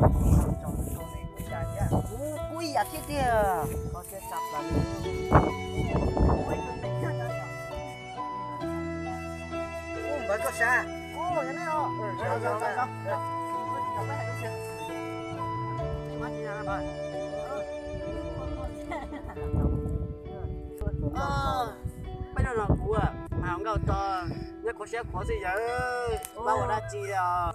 chọn con này cũng dài nhá. Cúi à thế kia. Có cái chặt là mới có xa. Ô, thế này rồi. Sao. Nó phải đúng chưa? Mắt gì ra bạn. Bây giờ là cú à, mà không cầu to, nhất có xe có gì vậy? Bao ở đây chi rồi?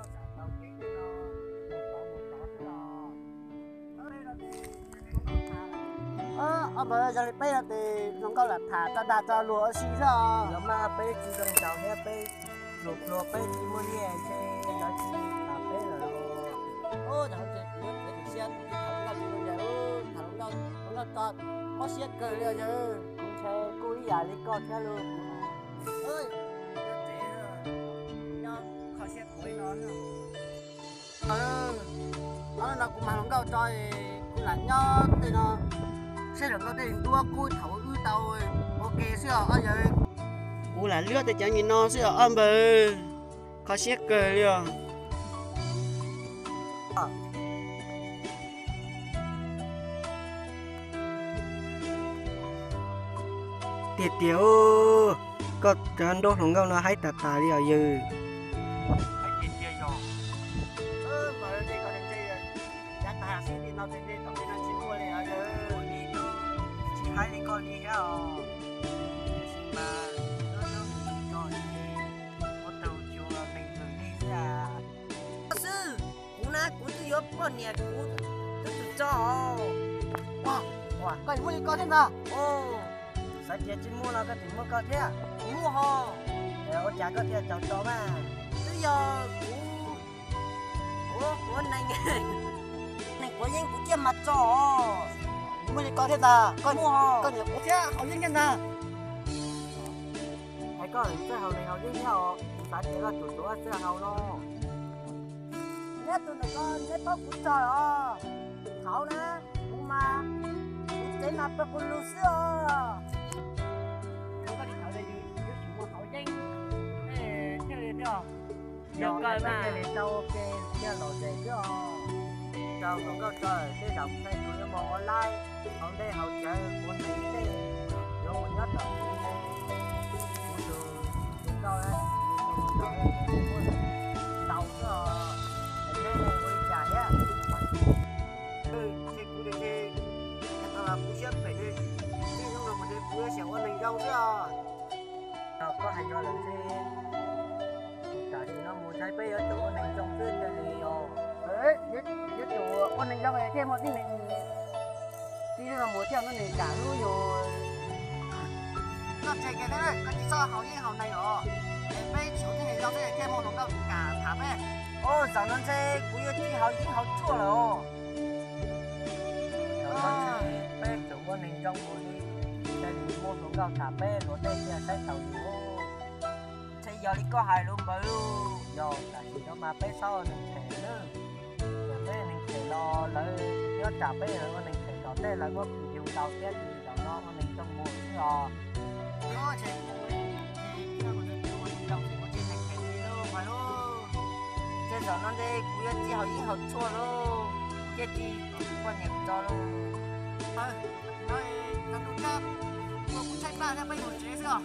Bây giờ bây giờ thì nó có là thả ta cho lúa xí rồi. Nếu mà bây chỉ cần chào nghe bây lúa bây chỉ muốn nghe chứ nó chỉ là bây rồi. Ô, thằng chị, để xe thằng nào thì nó vậy, thằng nào to, có xe cười rồi chứ. Cũng xe cúi à đi con theo luôn. Ơi, Nó khó xe cúi nó nữa. nó cũng mà không cầu cho thì cũng là nhớ thì nó sẽ được có tiền đua cúi thấu ư tàu ok xưa ở vậy. Cú là lướt để cho nhìn nó xưa âm bờ, khó xe cười liền. Tiệt tiểu có chân đốt không đâu nó hay tạt đi ở dư. Mà đi có thể giá ta sẽ đi nó sẽ đi tổng nó chỉ mua này ở đây. Chỉ hai đi con đi heo. Mà nó cho đi một tàu chùa mình thường đi ra. Sư, cú na cú tự yếu con nhà cú tự cho. Wow, coi mua đi con thế nào? Ô, Sao chị chỉ mua là cái tiền mua con thế à? mua ho. Để ô trả có tiền cho mà. Bây giờ của này này có những cú tiêm mặt cho. Mua đi con thế nào? Con mua ho. Con nhà cú thế họ những cái nào? Thấy có cái hậu này hậu dính hậu. Tại chỉ là chủ sẽ hậu nó. Nét tụi này con nét tóc cú trời à. Thảo nè, cũng mà chế nạp cho con lưu xưa. Nhiều cái mà cái này đâu ok kia lò dễ chứ đâu không có trời cái đọc cái tụi nó mò online còn đây hậu chơi con này đây vô một nhất rồi con đường chúng tôi đấy tàu nữa đây này quay trả nhá cái cú đi cái thằng cú xếp phải đi cái lúc nào mà đi cú sẽ con mình đâu chứ có hành do lần xe tại vì nó mua trái cây ở chỗ này trong cái này rồi Đấy, nhất chủ con này ra về thêm một tí này tí nữa là mua theo nó này cả luôn rồi nó chạy cái đấy cái gì sao hậu nhiên hậu này rồi để bây chủ thế này giao thế thêm một nó đâu cả thả về ô dạo nó xe cũng như chỉ hậu nhiên hậu chua rồi dạo nó xe bé chủ con này trong mua đi đây thì mua xuống gạo thả bé rồi đây kia sai tàu gì thế giờ đi có hài luôn bự rồi tại vì nó mà bé sau mình thể nữa giờ bé mình thể lo lấy nhớ trả bé rồi mình thể đó đây là có nhiều tàu kia thì đó nó mình trong mua rồi nó chạy trên giờ nó đây cũng như chỉ hậu nhiên hậu chua luôn cái gì con nhặt cho luôn thôi nói thằng đúng chưa tôi cũng chạy ba ra bây giờ chế chưa